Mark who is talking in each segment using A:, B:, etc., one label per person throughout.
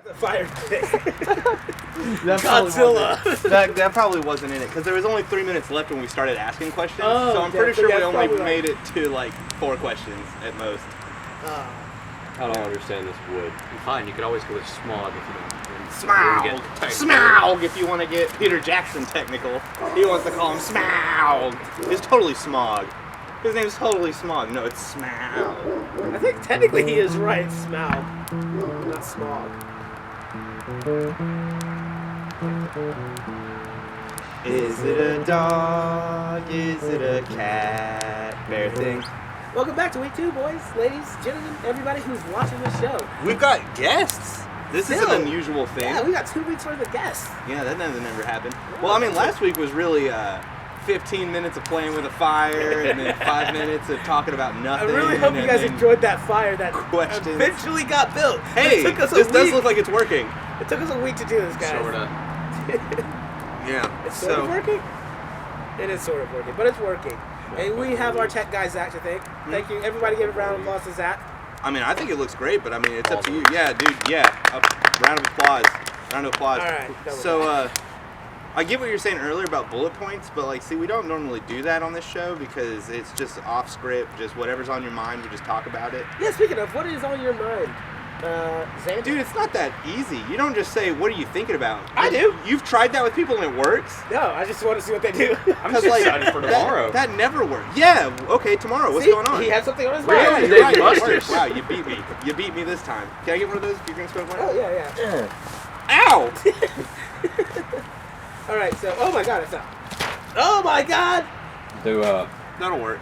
A: The fire stick.
B: Godzilla.
C: That probably wasn't in it because there was only 3 minutes left when we started asking questions.
A: Oh,
C: so I'm pretty sure we only
A: probably
C: made it to like 4 questions at most.
D: I don't understand this wood.
B: Fine, you could always go with smog if you don't.
C: Smaug! Smaug! If you want to get Peter Jackson technical, he wants to call him Smaug. It's totally Smog. His name's totally Smog. No, it's Smaug.
A: I think technically he is right. Smaug, not smog.
C: Is it a dog? Is it a cat? Bear thing.
A: Welcome back to week 2, boys, ladies, gentlemen, everybody who's watching the show.
C: We've got guests. This is an unusual thing.
A: Yeah, we got 2 weeks worth of guests.
C: Yeah, that doesn't ever happen. Well, I mean, last week was really 15 minutes of playing with a fire and then 5 minutes of talking about nothing.
A: I really hope you guys enjoyed that fire that
C: questions.
A: eventually got built.
C: Hey,
A: it took us
C: this does look like it's working.
A: It took us a week to do this, guys.
B: Sorta.
C: Yeah.
A: It's sort of working? It is sort of working, but it's working. And we have our tech guy, Zach, to thank. Thank you. Everybody give a round of applause to Zach.
C: I mean, I think it looks great, but I mean, it's up to you. Yeah, dude, yeah. Round of applause. Round of applause.
A: All right.
C: So, I get what you're saying earlier about bullet points, but like, see, we don't normally do that on this show because it's just off script, just whatever's on your mind, we just talk about it.
A: Yeah, speaking of, what is on your mind? Xander?
C: Dude, it's not that easy. You don't just say, what are you thinking about?
A: I do.
C: You've tried that with people and it works?
A: No, I just want to see what they do.
B: I'm just excited for tomorrow.
C: That never works. Yeah, okay, tomorrow. What's going on?
A: He had something on his
B: Really?
A: mind.
C: Yeah, you're right.
B: Busters.
C: It works. Wow, you beat me. You beat me this time. Can I get one of those if you're going to spend one?
A: Oh, yeah.
C: Ow!
A: All right, so, oh my God, it's up. Oh my God!
C: That'll work.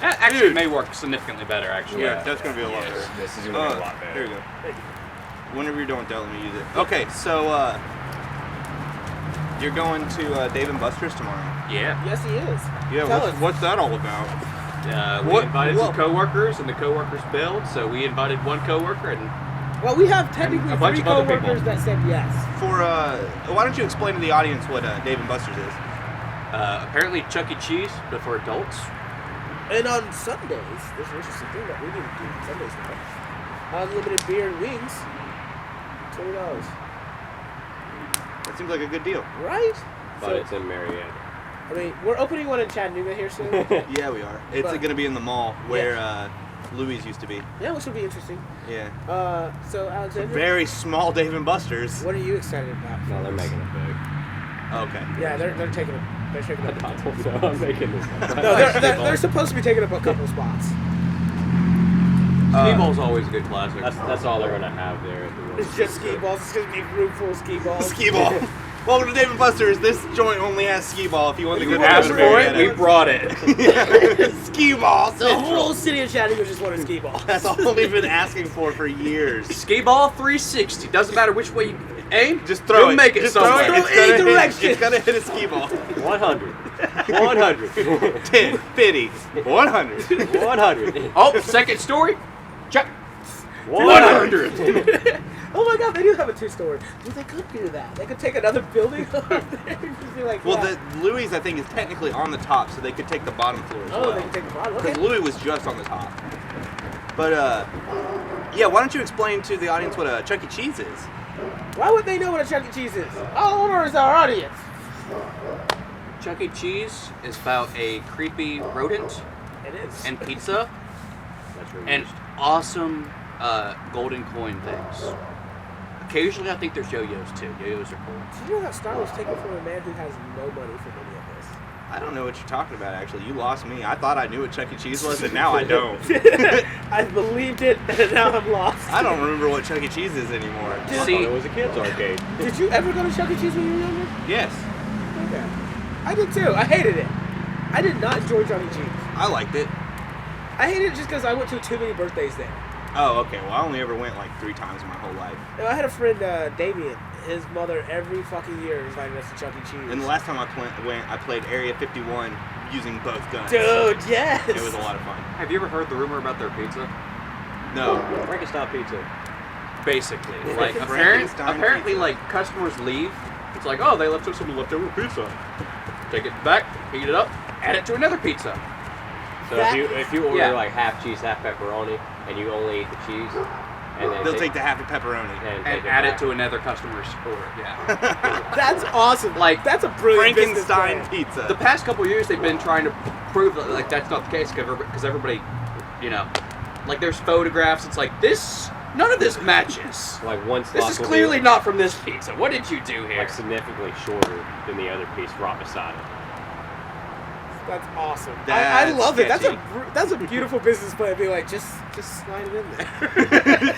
B: That actually may work significantly better, actually.
C: Yeah, that's going to be a lot better.
D: This is going to be a lot better.
C: Here you go.
A: Thank you.
C: Whenever you're done with that, let me use it. Okay, so, you're going to Dave and Buster's tomorrow.
B: Yeah.
A: Yes, he is.
C: Yeah,
A: Tell us.
C: what's that all about?
B: We invited some coworkers, and the coworkers bailed, so we invited one coworker, and
A: Well, we have technically
B: a bunch
A: 3
B: of other
A: coworkers
B: people.
A: that said yes.
C: Why don't you explain to the audience what Dave and Buster's is?
B: apparently Chuckie Cheese, but for adults.
A: And on Sundays, there's an interesting thing that we need to do on Sundays now. Unlimited beer and wings, $20.
C: That seems like a good deal.
A: Right?
D: But it's in Marietta.
A: I mean, we're opening one in Chattanooga here soon.
C: Yeah, we are. It's going to be in the mall where Louis used to be.
A: Yeah, which will be interesting.
C: Yeah.
A: So Alexander,
C: Very small Dave and Buster's.
A: what are you excited about?
D: No, they're making it big.
C: Okay.
A: Yeah, they're taking it. They're taking
D: I
A: it.
D: don't know. I'm making this up.
A: No, they're supposed to be taking up a couple spots.
B: Skeeball's always a good classic.
D: That's all they're going to have there. At the
A: It's just Skeeballs. It's gonna be a room full of Skeeballs.
C: Skeeball. Welcome to Dave and Buster's. This joint only has Skeeball. If you want to go
B: Ask for it, we brought it.
C: Skeeball.
A: The whole city of Chattanooga just wanted Skeeball.
C: That's all we've been asking for years.
B: Skeeball 360. Doesn't matter which way you aim,
C: Just throw
B: you'll
C: it.
B: make it
C: Just
B: somewhere.
C: Throw it.
A: Throw any direction.
C: It's gonna hit a Skeeball.
D: 100. 100.
C: 10, 50, 100.
D: 100.
B: Oh, second story. Check.
D: 100.
A: Oh my God, they do have a 2-story. Well, they could do that. They could take another building over there and just be like,
C: Well,
A: yeah.
C: the Louis, I think, is technically on the top, so they could take the bottom floor as well.
A: Oh, they can take the bottom.
C: Because
A: Okay.
C: Louis was just on the top. But, yeah, why don't you explain to the audience what a Chuckie Cheese is?
A: Why would they know what a Chuckie Cheese is? Or is our audience?
B: Chuckie Cheese is about a creepy rodent
A: It is.
B: and pizza
D: That's
B: and awesome golden coin things. Occasionally, I think there's yo-yos too. Yo-yos are cool.
A: Did you know that Star was taken from a man who has no money for any of this?
C: I don't know what you're talking about, actually. You lost me. I thought I knew what Chuckie Cheese was, and now I don't.
A: I believed it, and now I'm lost.
C: I don't remember what Chuckie Cheese is anymore.
D: I thought it was a kid's arcade.
A: Did you ever go to Chuck E. Cheese when you were younger?
C: Yes,
A: Okay. I did too. I hated it. I did not enjoy Chuck E. Cheese.
C: I liked it.
A: I hated it just because I went to too many birthdays there.
C: Oh, okay. Well, I only ever went like 3 times in my whole life.
A: You know, I had a friend, Damien. His mother every fucking year invited us to Chuck E. Cheese.
C: And the last time I went, I played Area 51 using both guns.
A: Dude, yes.
C: It was a lot of fun.
B: Have you ever heard the rumor about their pizza?
C: No.
D: Frankenstein pizza.
B: Basically, like
C: Frankenstein
B: apparently,
C: pizza.
B: like customers leave. It's like, oh, they left us some leftover pizza. Take it back, heat it up, add it to another pizza.
D: So
A: That-
D: if you order
B: Yeah.
D: like half cheese, half pepperoni, and you only eat the cheese, And then
C: They'll take the half a pepperoni.
B: And
D: take
B: add it
D: back.
B: to another customer's order. Yeah.
A: That's awesome.
B: Like,
A: that's a brilliant business
C: Frankenstein
A: plan.
C: pizza.
B: The past couple years, they've been trying to prove that like that's not the case because everybody, you know, like there's photographs. It's like this. None of this matches.
D: Like one
B: This
D: slot
B: is
D: will be,
B: clearly
D: like,
B: not from this pizza. What did you do here?
D: like significantly shorter than the other piece right beside it.
A: That's awesome. I
C: That's
A: love it.
C: sketchy.
A: That's a beautiful business plan. Be like, just slide it in there.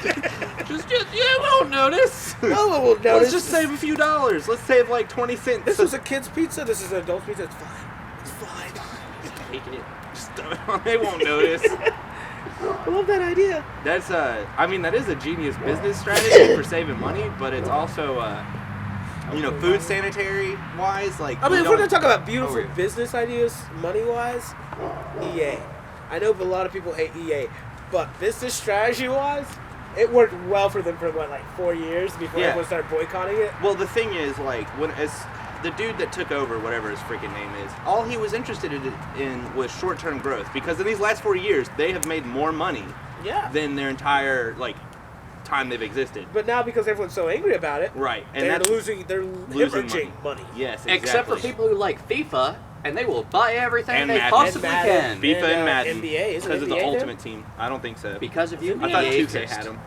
B: just you won't notice.
A: No one will notice.
C: Let's just save a few dollars. Let's save like 20 cents.
A: This was a kid's pizza. This is an adult pizza. It's fine. It's fine.
C: taking it. Just throw it on. They won't notice.
A: I love that idea.
C: That's I mean, that is a genius business strategy for saving money, but it's also food sanitary wise, like.
A: I mean,
C: you
A: if we're
C: don't-
A: gonna talk about beautiful
B: Oh, yeah.
A: business ideas, money wise, EA. I know a lot of people hate EA, but business strategy wise, it worked well for them for what, like 4 years before
C: Yeah.
A: everyone started boycotting it.
C: Well, the thing is, like, as the dude that took over, whatever his freaking name is, all he was interested in was short-term growth, because in these last 4 years, they have made more money
A: Yeah.
C: than their entire time they've existed.
A: But now because everyone's so angry about it,
C: Right, and
A: they're
C: that's
A: losing hemorrhaging money.
C: Yes, exactly.
B: Except for people who like FIFA, and they will buy everything
C: And
B: they
C: Madden.
B: possibly
A: And
B: can.
A: Madden.
C: FIFA and
A: And,
C: Madden.
A: NBA, isn't
C: because of the
A: NBA
C: Ultimate Team. I don't think so.
B: Because of you,
C: I thought
B: EA
C: 2K
B: exists.
C: had them.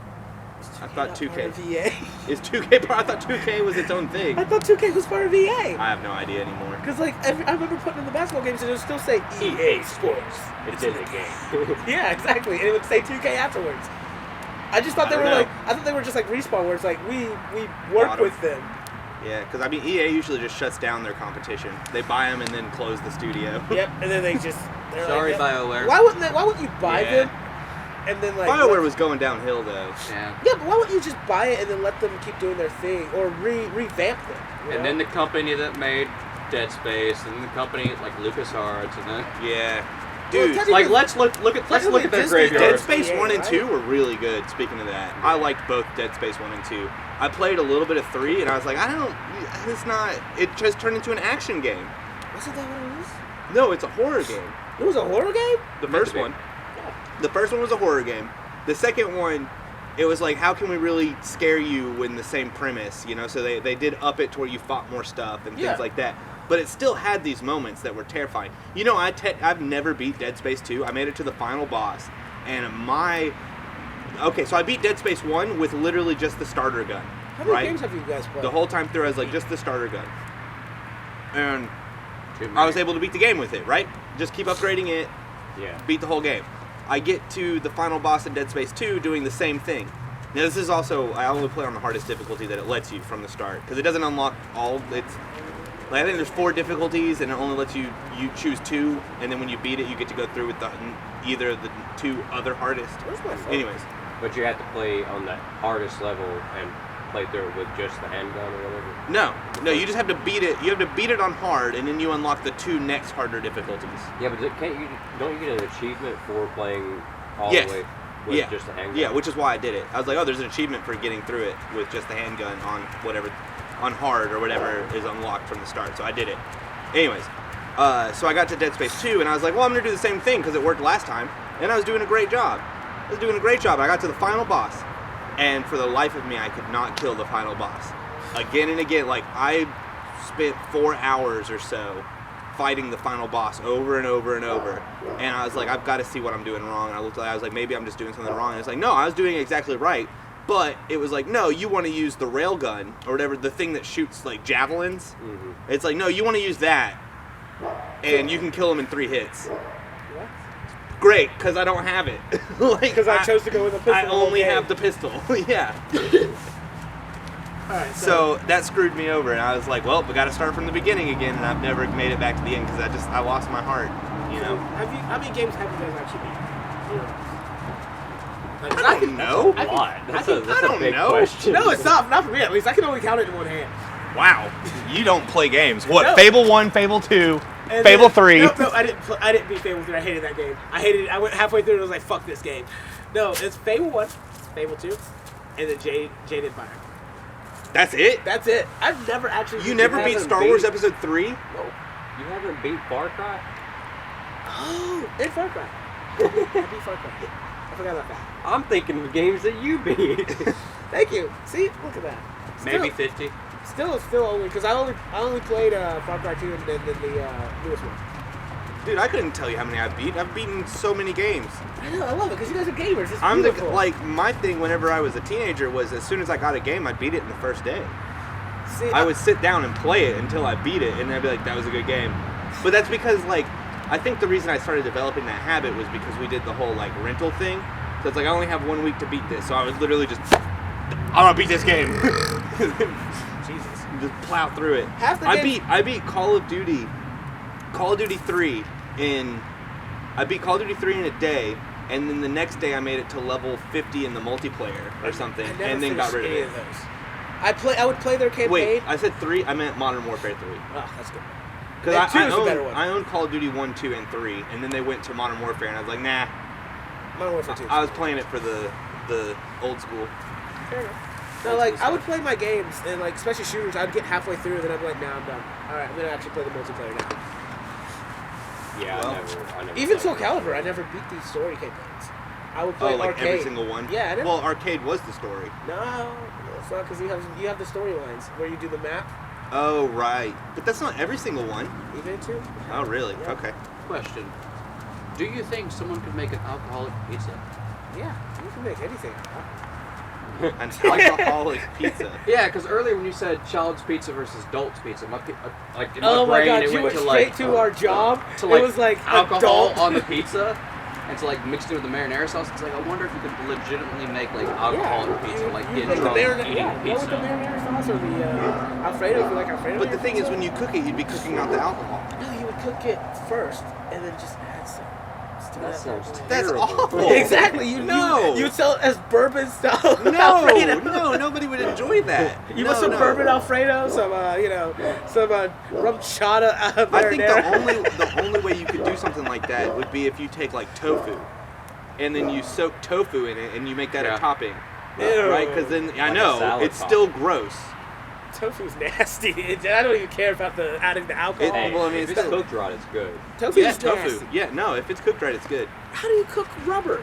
C: I thought 2K.
A: VA.
C: Is 2K part? I thought 2K was its own thing.
A: I thought 2K was part of EA.
C: I have no idea anymore.
A: Because I remember putting in the basketball games and it would still say EA Sports.
D: It's in the game.
A: Yeah, exactly. And it would say 2K afterwards. I just thought
C: I
A: they were
C: don't know.
A: I thought they were just like Respawn, where it's like we work
C: Bought 'em.
A: with them.
C: Yeah, because I mean, EA usually just shuts down their competition. They buy them and then close the studio.
A: Yep, and then they're
B: Sorry,
A: like,
B: BioWare.
A: Why wouldn't you buy
C: Yeah.
A: them and then like
C: BioWare was going downhill though.
B: Yeah.
A: Yeah, but why wouldn't you just buy it and then let them keep doing their thing or revamp them? you know?
B: And then the company that made Dead Space, and then the company like LucasArts, and then
C: Yeah,
A: Well,
C: dude.
A: technically-
B: like let's look at their
A: Disney-
B: graveyard.
C: Dead Space
A: Yeah,
C: 1 and
A: right?
C: 2 were really good, speaking of that. I liked both Dead Space 1 and 2. I played a little bit of 3, and I was like, it just turned into an action game.
A: Wasn't that what it was?
C: No, it's a horror game.
A: It was a horror game?
C: The
B: Meant
C: first
B: to be.
C: one. The first one was a horror game. The second one, it was like, how can we really scare you in the same premise, you know? So they did up it to where you fought more stuff and
A: Yeah.
C: things like that. But it still had these moments that were terrifying. You know, I've never beat Dead Space 2. I made it to the final boss. And so I beat Dead Space 1 with literally just the starter gun.
A: How many
C: right?
A: games have you guys played?
C: The whole time through, I was like, just the starter gun. And
B: Too
C: I was
B: many.
C: able to beat the game with it, right? Just keep upgrading it,
D: Yeah.
C: beat the whole game. I get to the final boss in Dead Space 2 doing the same thing. Now this is also, I only play on the hardest difficulty that it lets you from the start, because it doesn't unlock all, I think there's 4 difficulties and it only lets you choose 2, and then when you beat it you get to go through with either of the 2 other hardest.
A: Where's my phone?
C: Anyways,
D: But you have to play on the hardest level and play through it with just the handgun or whatever.
C: no, you just have to beat it, you have to beat it on hard, and then you unlock the 2 next harder difficulties.
D: Yeah, but don't you get an achievement for playing all
C: Yes.
D: the way with
C: Yeah.
D: just the handgun?
C: Yeah, which is why I did it. I was like, oh, there's an achievement for getting through it with just the handgun on hard or whatever is unlocked from the start. So I did it. Anyways, so I got to Dead Space 2 and I was like, well, I'm gonna do the same thing because it worked last time, and I was doing a great job. I got to the final boss, and for the life of me, I could not kill the final boss. Again and again, like I spent 4 hours or so fighting the final boss over and over and over, and I was like, I've got to see what I'm doing wrong. And I was like, maybe I'm just doing something wrong. And it's like, no, I was doing it exactly right. But it was like, no, you want to use the rail gun or whatever, the thing that shoots like javelins.
D: Mm-hmm.
C: It's like, no, you want to use that, and you can kill him in 3 hits.
A: What?
C: Great, because I don't have it.
A: Because I chose to go with a pistol.
C: I
A: the whole
C: only
A: game.
C: have the pistol. Yeah.
A: Alright,
C: So that screwed me over, and I was like, well, we got to start from the beginning again, and I've never made it back to the end because I lost my heart, you know?
A: how many games have you guys actually beat?
C: I don't know.
D: A lot. That's
C: I
D: a
C: don't
D: big
C: know.
D: question.
A: No, it's not for me. At least I can only count it in one hand.
C: Wow. You don't play games. What?
A: No.
C: Fable 1, Fable 2,
A: And
C: Fable
A: then-
C: 3.
A: No, I didn't beat Fable 3. I hated that game. I hated it. I went halfway through and I was like, fuck this game. No, it's Fable 1, Fable 2, and then Jade Empire.
C: That's it?
A: That's it. I've never actually.
C: You never beat
D: haven't
C: Star
D: beat-
C: Wars Episode 3?
A: No.
D: You haven't beat Far Cry?
A: Oh, and Far Cry. I beat Far Cry. I forgot about that.
D: I'm thinking of games that you beat.
A: Thank you. See, look at that.
B: Maybe 50.
A: Still only because I only played Far Cry 2 and then the newest one.
C: Dude, I couldn't tell you how many I've beat. I've beaten so many games.
A: I know, I love it because you guys are gamers. It's
C: I'm
A: beautiful.
C: my thing whenever I was a teenager was as soon as I got a game, I'd beat it in the first day.
A: See,
C: I would sit down and play it until I beat it, and then I'd be like, that was a good game. But that's because, like, I think the reason I started developing that habit was because we did the whole, like, rental thing. So it's like, I only have 1 week to beat this. So I was literally just, I want to beat this game.
A: Jesus.
C: Just plow through it.
A: Half the
C: I
A: games-
C: beat Call of Duty 3 in a day, and then the next day I made it to level 50 in the multiplayer or something,
A: I never
C: and then got
A: finished
C: rid of
A: any
C: it.
A: of those. I would play their campaign.
C: Wait, I said 3. I meant Modern Warfare 3.
A: Oh, that's good.
C: Because
A: And 2
C: I
A: is the better one.
C: owned Call of Duty 1, 2, and 3, and then they went to Modern Warfare, and I was like, nah.
A: Modern Warfare 2.
C: I was playing it for the old school.
A: Fair enough. No, like, I would play my games, and, like, especially shooters, I'd get halfway through, and then I'd be like, nah, I'm done. Alright, I'm going to actually play the multiplayer now.
D: Yeah,
C: Well,
D: I never.
A: Even
D: played
A: Soul
D: it.
A: Calibur, I never beat these story campaigns. I would play
C: Oh, like
A: arcade.
C: every single one?
A: Yeah, I never.
C: Well, arcade was the story.
A: No, it's not because you have the storylines where you do the map.
C: Oh, right. But that's not every single one.
A: Even too.
C: Oh, really?
A: Yeah.
C: Okay.
B: Question. Do you think someone could make an alcoholic pizza?
A: Yeah, you can make anything.
C: An alcoholic pizza.
B: Yeah, because earlier when you said child's pizza versus adult's pizza, like in my
A: Oh my
B: brain
A: god,
B: it
A: you
B: went
A: went
B: to
A: straight
B: like
A: to our job.
B: to like
A: it was like
B: alcohol
A: adult.
B: on the pizza, and to like mixed it with the marinara sauce. It's like I wonder if you could legitimately make like alcohol on pizza, like get
A: like
B: drunk
A: the marinara,
B: eating
A: yeah,
B: pizza.
A: With the marinara sauce or the Alfredo, if you like Alfredo.
C: But
A: on
C: the
A: your
C: thing is,
A: pizza.
C: when you cook it, you'd be cooking out the alcohol.
A: No, you would cook it first and then just add some.
D: That sounds
C: That's
D: terrible.
C: awful.
A: Exactly. You would sell it as bourbon style Alfredo.
C: No, nobody would enjoy that.
A: You want some bourbon Alfredo, some some rum chata
C: I think
A: marinara.
C: the only way you could do something like that would be if you take like tofu, and then you soak tofu in it and you make that
B: Yeah.
C: a topping,
A: Ew.
C: right? Because then I
D: Like a
C: know
D: salad
C: it's
D: topping.
C: still gross.
A: Tofu's nasty. I don't even care about the adding the alcohol.
C: Hey, well, I mean,
D: if
C: it's
D: it's
C: still-
D: cooked right, it's good.
A: Tofu's
C: Yeah, tofu.
A: nasty.
C: Yeah, no, if it's cooked right, it's good.
A: How do you cook rubber?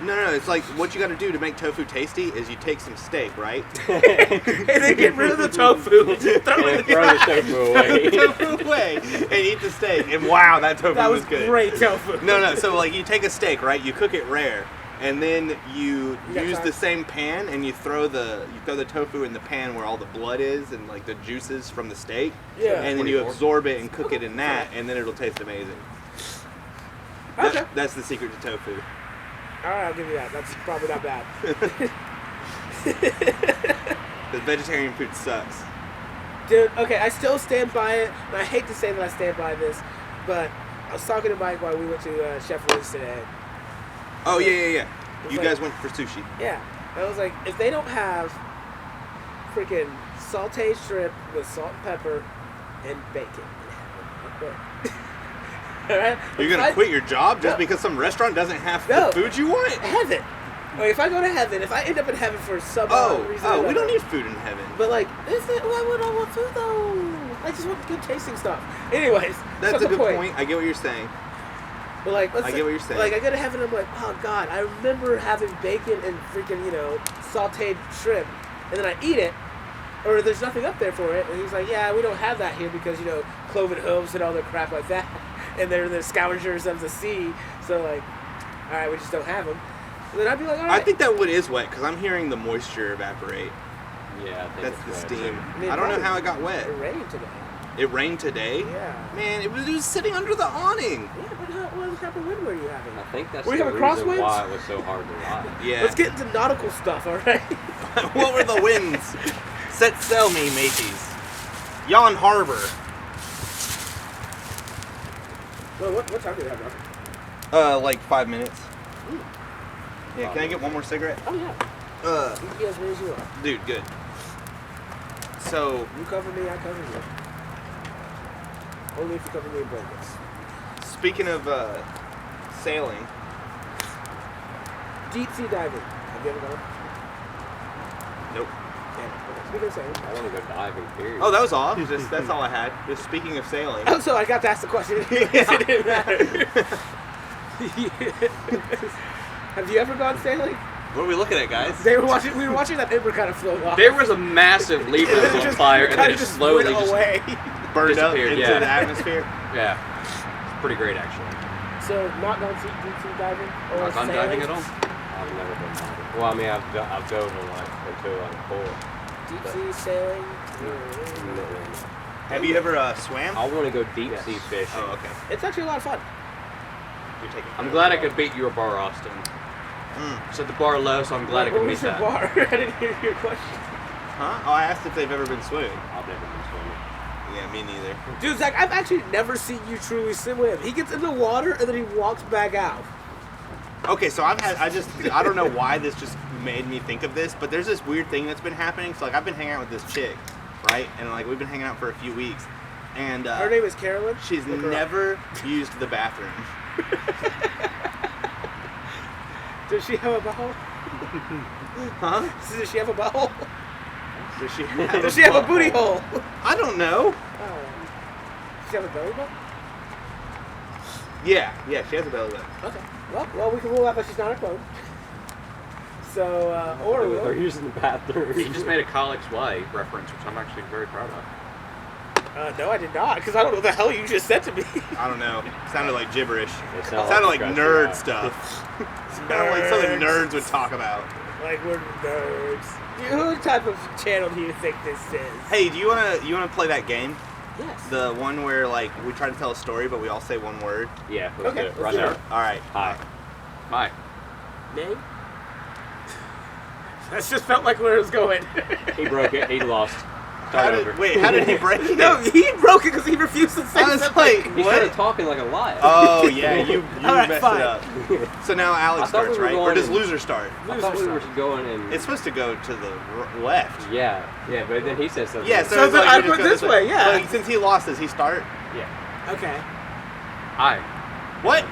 C: No, it's like what you got to do to make tofu tasty is you take some steak, right?
A: And then get rid of the tofu. Throw it in
D: Throw the tofu away.
C: Tofu away and eat the steak, and wow, that tofu
A: That was
C: good.
A: great tofu.
C: No. So like you take a steak, right? You cook it rare, and then you
A: got
C: use
A: time?
C: the same pan, and you throw the tofu in the pan where all the blood is and like the juices from the steak.
A: Yeah.
C: And then you
B: 24.
C: absorb it and cook it in that, and then it'll taste amazing.
A: Okay.
C: That's the secret to tofu.
A: All right, I'll give you that. That's probably not bad.
C: The vegetarian food sucks.
A: Dude, okay, I still stand by it. And I hate to say that I stand by this, but I was talking to Mike while we went to Chef Liz today.
C: Oh yeah.
A: It's
C: You
A: like-
C: guys went for sushi.
A: Yeah. I was like, if they don't have freaking sauteed shrimp with salt and pepper and bacon. Alright?
C: You're gonna quit your job just because some restaurant doesn't have
A: No.
C: the food you want?
A: Heaven. Like, if I go to heaven, if I end up in heaven for some reason.
C: Oh,
A: or
C: we don't
A: another-
C: need food in heaven.
A: But like, why would I want food though? I just want good tasting stuff. Anyways,
C: That's
A: not
C: a
A: the
C: good
A: point.
C: point. I get what you're saying.
A: But like, let's
C: I
A: say-
C: get what you're saying.
A: Like, I go to heaven, I'm like, oh god, I remember having bacon and freaking, sauteed shrimp, and then I eat it, or there's nothing up there for it, and he's like, yeah, we don't have that here because cloven hooves and all the crap like that, and they're the scavengers of the sea. So like, all right, we just don't have them. And then I'd be like, all right.
C: I think that wood is wet because I'm hearing the moisture evaporate.
D: Yeah, I think
C: That's
D: it's
C: the
D: wet,
C: steam.
A: I mean,
C: I don't know
A: probably-
C: how it got wet.
A: It rained today.
C: It rained today?
A: Yeah.
C: Man, it was sitting under the awning.
A: Yeah, but what type of wind were you having?
D: I think that's
A: Were
D: the
A: you
D: reason
A: having crosswinds?
D: why it was so hard to ride.
C: Yeah.
A: Let's get into nautical stuff, all right?
C: What were the winds? Set sail me, mateys. Yon Harbor.
A: Well, what time do you have, Roger?
C: Like 5 minutes.
A: Ooh.
C: Yeah, can I get one more cigarette?
A: Oh yeah. You can get as many as you want.
C: Dude, good. So,
A: You cover me, I cover you. Only if you cover me in blankets.
C: speaking of sailing,
A: Deep sea diving. Have you ever gone?
C: nope.
A: Yeah. Speaking of sailing.
D: I want to go diving, period.
C: Oh, that was all. That's all I had. Just speaking of sailing.
A: Oh, so I got to ask the question. It didn't matter. Have you ever gone sailing?
C: What are we looking at, guys?
A: We were watching that ember kind of float off.
B: There was a massive leaf
A: And
B: that
A: then
B: was
A: it
B: on
A: just
B: fire, and then
A: kind
B: it
A: of just
B: slowly
A: went
B: just
A: away.
C: Burned up
B: disappeared,
C: into
B: yeah.
C: the atmosphere.
B: Yeah, it's pretty great actually.
A: So, not gone deep sea diving or
B: Not gone
A: sailing?
B: diving at all.
D: I've never been diving. Well, I mean, I've dove in like until like 4.
A: Deep sea sailing?
C: Have you ever swam?
D: I want to go deep sea fishing.
C: Oh, okay.
A: It's actually a lot of fun.
C: You're taking.
B: I'm glad I could beat your bar, Austin. Set the bar low, so I'm glad I
A: What
B: could
A: was
B: meet
A: your
B: that.
A: bar? I didn't hear your question.
C: Huh? Oh, I asked if they've ever been swimming.
D: I've never been swimming.
C: Yeah, me neither.
A: Dude, Zach, I've actually never seen you truly swim. He gets in the water and then he walks back out.
C: Okay, so I don't know why this just made me think of this, but there's this weird thing that's been happening. So like I've been hanging out with this chick, right? And like we've been hanging out for a few weeks. And
A: Her name is Carolyn?
C: she's
A: Look her up.
C: never used the bathroom.
A: Does she have a butthole?
C: Huh?
A: Does she have a butthole?
C: Does she
A: Does she have a booty hole?
C: I don't know.
A: Does she have a belly button?
C: Yeah, she has a belly button.
A: Okay. Well, we can rule out that she's not a clone. So, or
D: They're
A: we'll.
D: using the bathroom.
B: You just made a College Way reference, which I'm actually very proud of.
A: No, I did not, because I don't know what the hell you just said to me.
C: I don't know. Sounded like gibberish.
D: It
C: Sounded like
D: stressed
C: nerd
D: me out.
C: stuff. Sounded like something nerds would talk about.
A: Like we're nerds. Who type of channel do you think this is?
C: Hey, do you wanna play that game?
A: Yes.
C: The one where like we try to tell a story, but we all say one word.
D: Yeah, let's
A: Okay,
D: do it.
A: let's
D: Right
A: do
D: now.
A: it.
C: All right.
D: Hi.
B: My.
A: Name? That just felt like where it was going.
D: He broke it. He lost.
C: How
D: Start
C: did,
D: over.
C: wait, how did he break it?
A: No, he broke it because he refused to say
C: I was
A: something.
C: like,
D: He
C: what?
D: started talking like a lion.
C: Oh yeah, you
A: All right,
C: messed
A: fine.
C: it up. So now
D: I
C: Alex
D: thought we
C: starts,
D: were
C: right? Or
D: going
C: does
D: in-
C: loser start?
D: I thought we were
A: Loser
D: going in.
C: It's supposed to go to the left.
D: Yeah, but then he said something.
C: Yeah,
A: So
C: it's
A: then
C: like
A: I
C: we just
A: put
C: go
A: this way, yeah.
C: But since he lost, does he start?
D: Yeah.
A: Okay.
B: I.
C: What?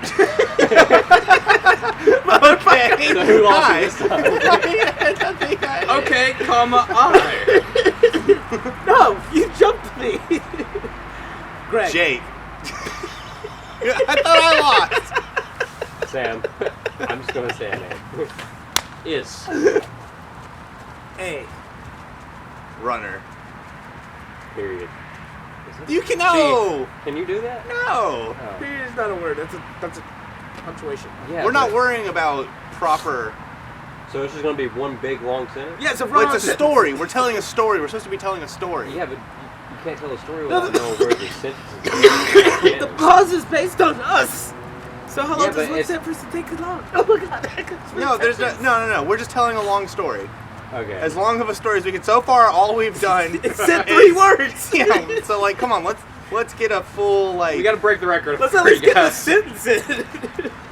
A: Okay.
D: So who lost
C: Hi.
D: this time?
B: Okay, comma, I.
A: No, you jumped me. Greg.
C: Jake. I thought I lost.
D: Sam. I'm just gonna say a name.
B: Is.
A: A.
C: Runner.
D: Period.
C: You can no.
D: Can you do that?
C: No.
D: Oh.
A: Period is not a word. That's a punctuation.
D: Yeah.
C: We're not
D: but-
C: worrying about proper.
D: So it's just gonna be one big long sentence.
A: Yeah, it's a
C: Well,
A: wrong
C: it's a story. We're telling a story. We're supposed to be telling a story.
D: Yeah, but you can't tell a story without knowing where the sentence is.
A: The pause is based on us. So how long
D: Yeah,
A: does
D: but
A: one
D: it's-
A: sentence take long? Oh my god.
C: No, there's no. We're just telling a long story.
D: Okay.
C: As long of a story as we can. So far, all we've done.
A: It said 3 words.
C: Yeah. So like, come on, let's get a full like.
B: We gotta break the record.
A: Let's at least get the sentence in.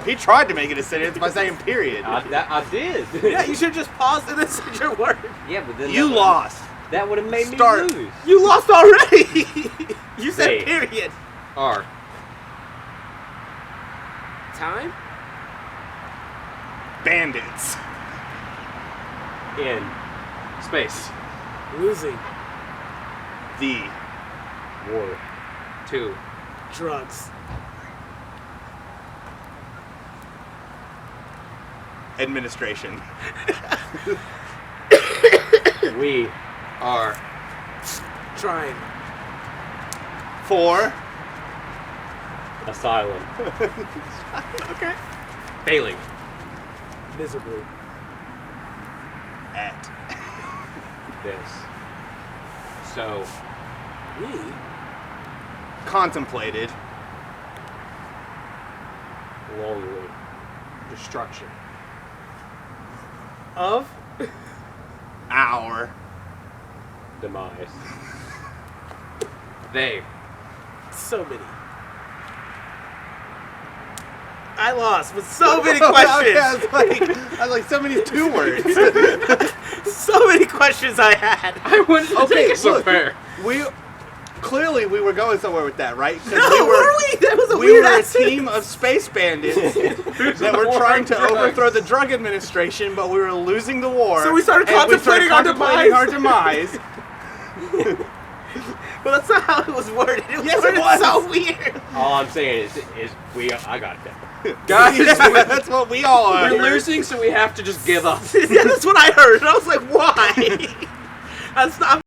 C: He tried to make it a sentence by saying period.
D: I did.
A: Yeah, you should just pause and then say your word.
D: Yeah, but then
C: You
D: that
C: lost.
D: That would have made
C: Start.
D: me lose.
A: You lost already. You said
D: Wait.
A: period.
B: R.
A: Time?
C: Bandits.
D: In
B: Space.
A: Losing.
C: The.
D: war.
B: 2.
A: Drugs.
C: Administration.
D: We
B: R.
A: Trying.
C: 4.
D: asylum.
C: Okay.
B: Failing.
A: Miserably.
C: At.
D: This.
B: So.
A: We?
C: Contemplated.
D: Lonely.
B: Destruction.
A: Of?
C: Our.
D: Demise.
B: They.
A: So many. I lost with so many questions.
C: I was like, so many 2 words.
A: So many questions I had.
B: I wouldn't take it so
C: look,
B: fair.
C: Clearly we were going somewhere with that, right? 'Cause
A: No, were we? That was a
C: we
A: weird
C: were a
A: ass
C: team of space bandits that were trying to overthrow the drug administration, but we were losing the war.
A: So we started
C: and
A: contemplating our
C: contemplating
A: demise?
C: our demise.
A: Well, that's not how it was worded. It was
C: Yes, it
A: worded
C: was.
A: so weird.
D: All I'm saying is I got that.
B: Guys,
C: Yeah, that's what we all are.
B: we're losing, so we have to just give up.
A: Yeah, that's what I heard. And I was like, why? That's not.